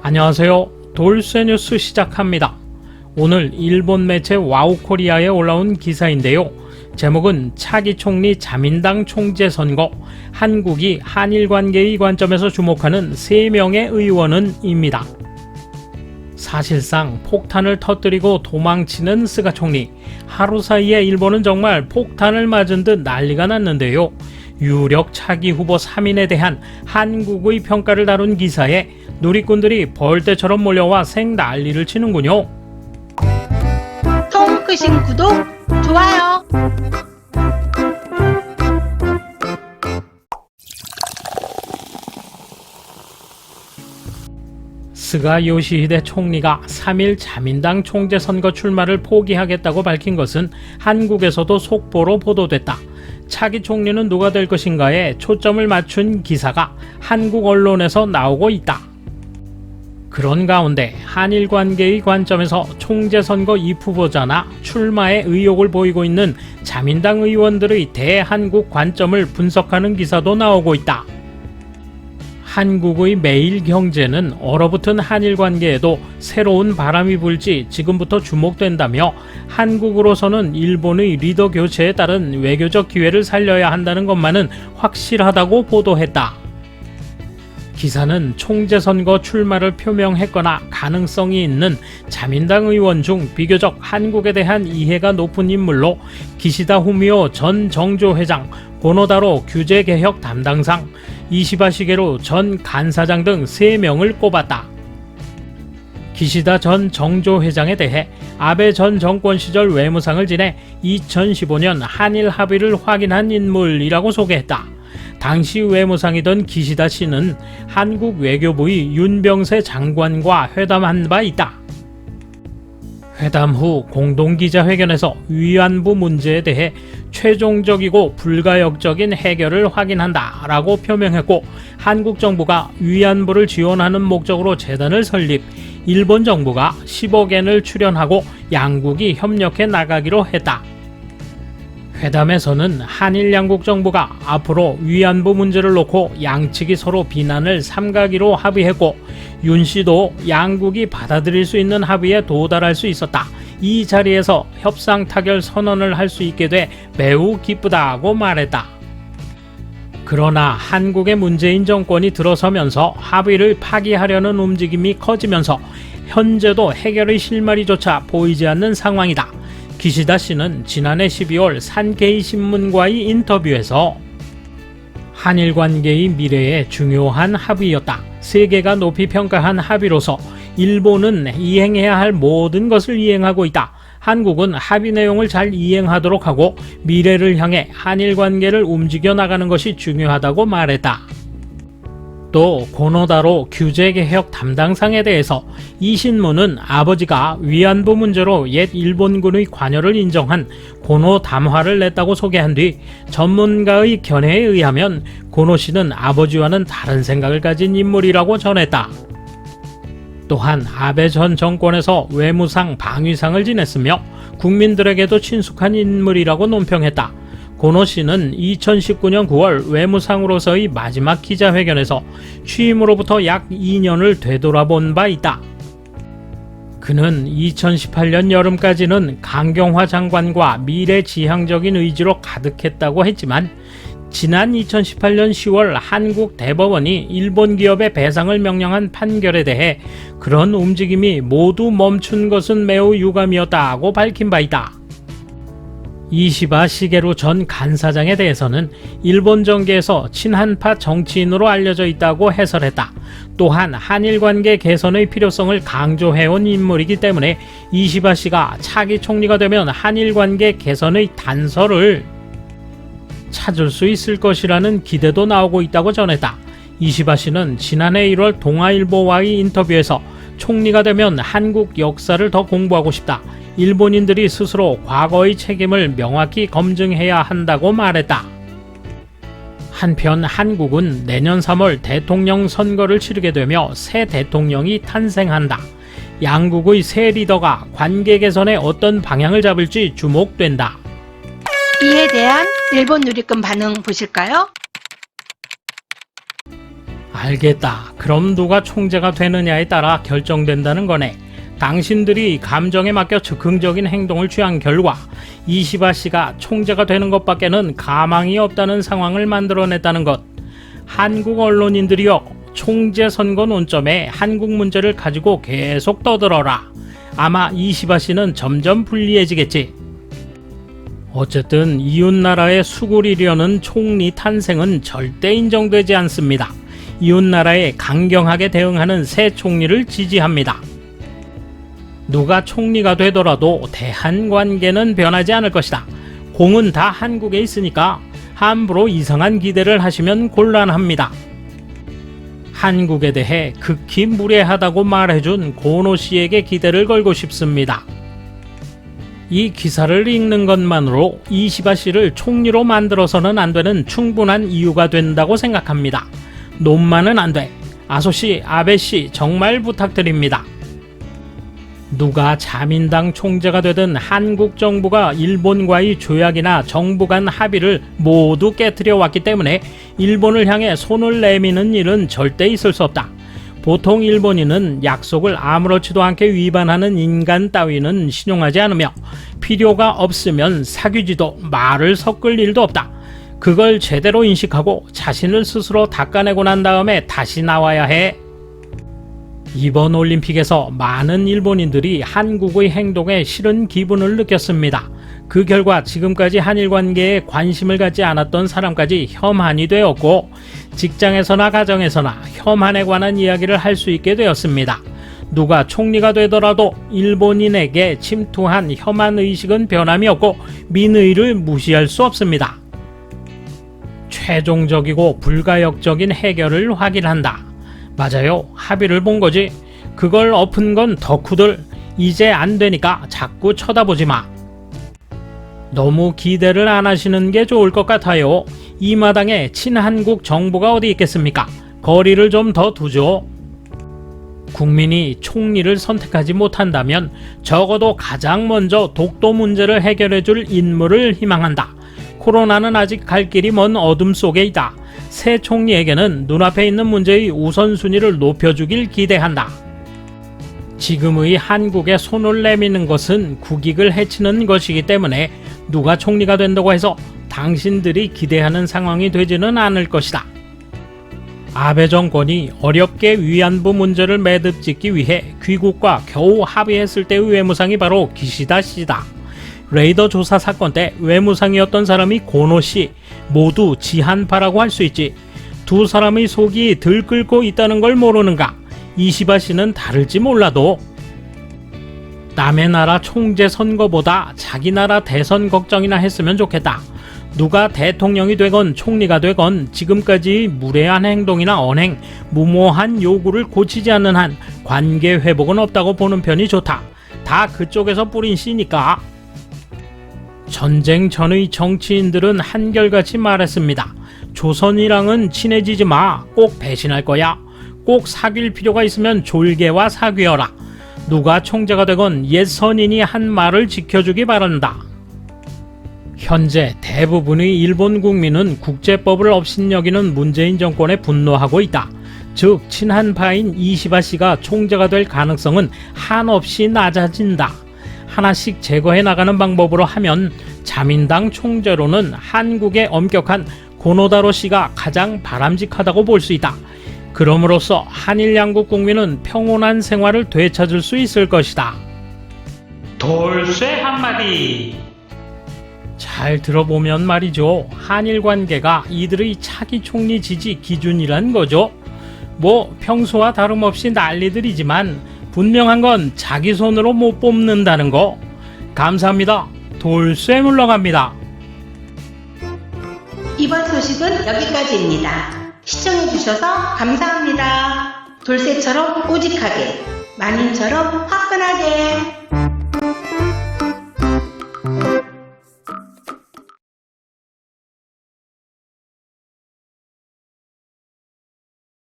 안녕하세요. 돌쇠뉴스 시작합니다. 오늘 일본 매체 와우코리아에 올라온 기사인데요. 제목은 차기 총리 자민당 총재 선거, 한국이 한일 관계의 관점에서 주목하는 3명의 의원은 입니다. 사실상 폭탄을 터뜨리고 도망치는 스가 총리. 하루 사이에 일본은 정말 폭탄을 맞은 듯 난리가 났는데요. 유력 차기 후보 3인에 대한 한국의 평가를 다룬 기사에 누리꾼들이 벌떼처럼 몰려와 생난리를 치는군요. 손끝인 구독, 좋아요. 스가 요시히데 총리가 3일 자민당 총재 선거 출마를 포기하겠다고 밝힌 것은 한국에서도 속보로 보도됐다. 차기 총리는 누가 될 것인가에 초점을 맞춘 기사가 한국 언론에서 나오고 있다. 그런 가운데 한일 관계의 관점에서 총재 선거 입후보자나 출마의 의욕을 보이고 있는 자민당 의원들의 대한국 관점을 분석하는 기사도 나오고 있다. 한국의 매일경제는 얼어붙은 한일 관계에도 새로운 바람이 불지 지금부터 주목된다며 한국으로서는 일본의 리더 교체에 따른 외교적 기회를 살려야 한다는 것만은 확실하다고 보도했다. 기사는 총재 선거 출마를 표명했거나 가능성이 있는 자민당 의원 중 비교적 한국에 대한 이해가 높은 인물로 기시다 후미오 전 정조회장, 고노다로 규제개혁 담당상, 이시바 시게루 전 간사장 등 3명을 꼽았다. 기시다 전 정조회장에 대해 아베 전 정권 시절 외무상을 지내 2015년 한일 합의를 확인한 인물이라고 소개했다. 당시 외무상이던 기시다 씨는 한국 외교부의 윤병세 장관과 회담한 바 있다. 회담 후 공동기자회견에서 위안부 문제에 대해 최종적이고 불가역적인 해결을 확인한다 라고 표명했고, 한국 정부가 위안부를 지원하는 목적으로 재단을 설립, 일본 정부가 10억엔을 출연하고 양국이 협력해 나가기로 했다. 회담에서는 한일 양국 정부가 앞으로 위안부 문제를 놓고 양측이 서로 비난을 삼가기로 합의했고, 윤 씨도 양국이 받아들일 수 있는 합의에 도달할 수 있었다. 이 자리에서 협상 타결 선언을 할 수 있게 돼 매우 기쁘다고 말했다. 그러나 한국의 문재인 정권이 들어서면서 합의를 파기하려는 움직임이 커지면서 현재도 해결의 실마리조차 보이지 않는 상황이다. 기시다 씨는 지난해 12월 산케이 신문과의 인터뷰에서 한일 관계의 미래에 중요한 합의였다. 세계가 높이 평가한 합의로서 일본은 이행해야 할 모든 것을 이행하고 있다. 한국은 합의 내용을 잘 이행하도록 하고 미래를 향해 한일 관계를 움직여 나가는 것이 중요하다고 말했다. 또 고노다로 규제개혁 담당상에 대해서 이 신문은 아버지가 위안부 문제로 옛 일본군의 관여를 인정한 고노 담화를 냈다고 소개한 뒤 전문가의 견해에 의하면 고노 씨는 아버지와는 다른 생각을 가진 인물이라고 전했다. 또한 아베 전 정권에서 외무상 방위상을 지냈으며 국민들에게도 친숙한 인물이라고 논평했다. 고노 씨는 2019년 9월 외무상으로서의 마지막 기자회견에서 취임으로부터 약 2년을 되돌아본 바 있다. 그는 2018년 여름까지는 강경화 장관과 미래지향적인 의지로 가득했다고 했지만 지난 2018년 10월 한국 대법원이 일본 기업의 배상을 명령한 판결에 대해 그런 움직임이 모두 멈춘 것은 매우 유감이었다고 밝힌 바 있다. 이시바 시게루 전 간사장에 대해서는 일본 정계에서 친한파 정치인으로 알려져 있다고 해설했다. 또한 한일 관계 개선의 필요성을 강조해온 인물이기 때문에 이시바 씨가 차기 총리가 되면 한일 관계 개선의 단서를 찾을 수 있을 것이라는 기대도 나오고 있다고 전했다. 이시바 씨는 지난해 1월 동아일보와의 인터뷰에서 총리가 되면 한국 역사를 더 공부하고 싶다. 일본인들이 스스로 과거의 책임을 명확히 검증해야 한다고 말했다. 한편 한국은 내년 3월 대통령 선거를 치르게 되며 새 대통령이 탄생한다. 양국의 새 리더가 관계 개선에 어떤 방향을 잡을지 주목된다. 이에 대한 일본 누리꾼 반응 보실까요? 알겠다. 그럼 누가 총재가 되느냐에 따라 결정된다는 거네. 당신들이 감정에 맡겨 즉흥적인 행동을 취한 결과 이시바 씨가 총재가 되는 것밖에는 가망이 없다는 상황을 만들어냈다는 것. 한국 언론인들이여, 총재 선거 논점에 한국 문제를 가지고 계속 떠들어라. 아마 이시바 씨는 점점 불리해지겠지. 어쨌든 이웃나라의 수구리려는 총리 탄생은 절대 인정되지 않습니다. 이웃나라에 강경하게 대응하는 새 총리를 지지합니다. 누가 총리가 되더라도 대한관계는 변하지 않을 것이다. 공은 다 한국에 있으니까 함부로 이상한 기대를 하시면 곤란합니다. 한국에 대해 극히 무례하다고 말해준 고노 씨에게 기대를 걸고 싶습니다. 이 기사를 읽는 것만으로 이시바 씨를 총리로 만들어서는 안 되는 충분한 이유가 된다고 생각합니다. 논만은 안 돼. 아소 씨, 아베 씨, 정말 부탁드립니다. 누가 자민당 총재가 되든 한국 정부가 일본과의 조약이나 정부 간 합의를 모두 깨트려 왔기 때문에 일본을 향해 손을 내미는 일은 절대 있을 수 없다. 보통 일본인은 약속을 아무렇지도 않게 위반하는 인간 따위는 신용하지 않으며 필요가 없으면 사귀지도 말을 섞을 일도 없다. 그걸 제대로 인식하고 자신을 스스로 닦아내고 난 다음에 다시 나와야 해. 이번 올림픽에서 많은 일본인들이 한국의 행동에 싫은 기분을 느꼈습니다. 그 결과 지금까지 한일 관계에 관심을 갖지 않았던 사람까지 혐한이 되었고, 직장에서나 가정에서나 혐한에 관한 이야기를 할 수 있게 되었습니다. 누가 총리가 되더라도 일본인에게 침투한 혐한 의식은 변함이 없고 민의를 무시할 수 없습니다. 최종적이고 불가역적인 해결을 확인한다. 맞아요. 합의를 본 거지. 그걸 엎은 건 덕후들. 이제 안 되니까 자꾸 쳐다보지 마. 너무 기대를 안 하시는 게 좋을 것 같아요. 이 마당에 친한국 정부가 어디 있겠습니까? 거리를 좀 더 두죠. 국민이 총리를 선택하지 못한다면 적어도 가장 먼저 독도 문제를 해결해 줄 인물을 희망한다. 코로나는 아직 갈 길이 먼 어둠 속에 있다. 새 총리에게는 눈앞에 있는 문제의 우선순위를 높여주길 기대한다. 지금의 한국에 손을 내미는 것은 국익을 해치는 것이기 때문에 누가 총리가 된다고 해서 당신들이 기대하는 상황이 되지는 않을 것이다. 아베 정권이 어렵게 위안부 문제를 매듭짓기 위해 귀국과 겨우 합의했을 때의 외무상이 바로 기시다 씨다. 레이더 조사 사건 때 외무상이었던 사람이 고노 씨, 모두 지한파라고 할 수 있지. 두 사람의 속이 들끓고 있다는 걸 모르는가? 이시바 씨는 다를지 몰라도 남의 나라 총재 선거보다 자기 나라 대선 걱정이나 했으면 좋겠다. 누가 대통령이 되건 총리가 되건 지금까지 무례한 행동이나 언행, 무모한 요구를 고치지 않는 한 관계 회복은 없다고 보는 편이 좋다. 다 그쪽에서 뿌린 씨니까. 전쟁 전의 정치인들은 한결같이 말했습니다. 조선이랑은 친해지지 마. 꼭 배신할 거야. 꼭 사귈 필요가 있으면 졸개와 사귀어라. 누가 총재가 되건 옛 선인이 한 말을 지켜주기 바란다. 현재 대부분의 일본 국민은 국제법을 업신여기는 문재인 정권에 분노하고 있다. 즉 친한파인 이시바 씨가 총재가 될 가능성은 한없이 낮아진다. 하나씩 제거해 나가는 방법으로 하면 자민당 총재로는 한국의 엄격한 고노다로 씨가 가장 바람직하다고 볼 수 있다. 그럼으로써 한일 양국 국민은 평온한 생활을 되찾을 수 있을 것이다. 돌쇠 한마디. 잘 들어보면 말이죠. 한일 관계가 이들의 차기 총리 지지 기준이란 거죠. 뭐 평소와 다름없이 난리들이지만 분명한 건 자기 손으로 못 뽑는다는 거. 감사합니다. 돌쇠 물러갑니다. 이번 소식은 여기까지입니다. 시청해주셔서 감사합니다. 돌쇠처럼 우직하게, 마님처럼 화끈하게.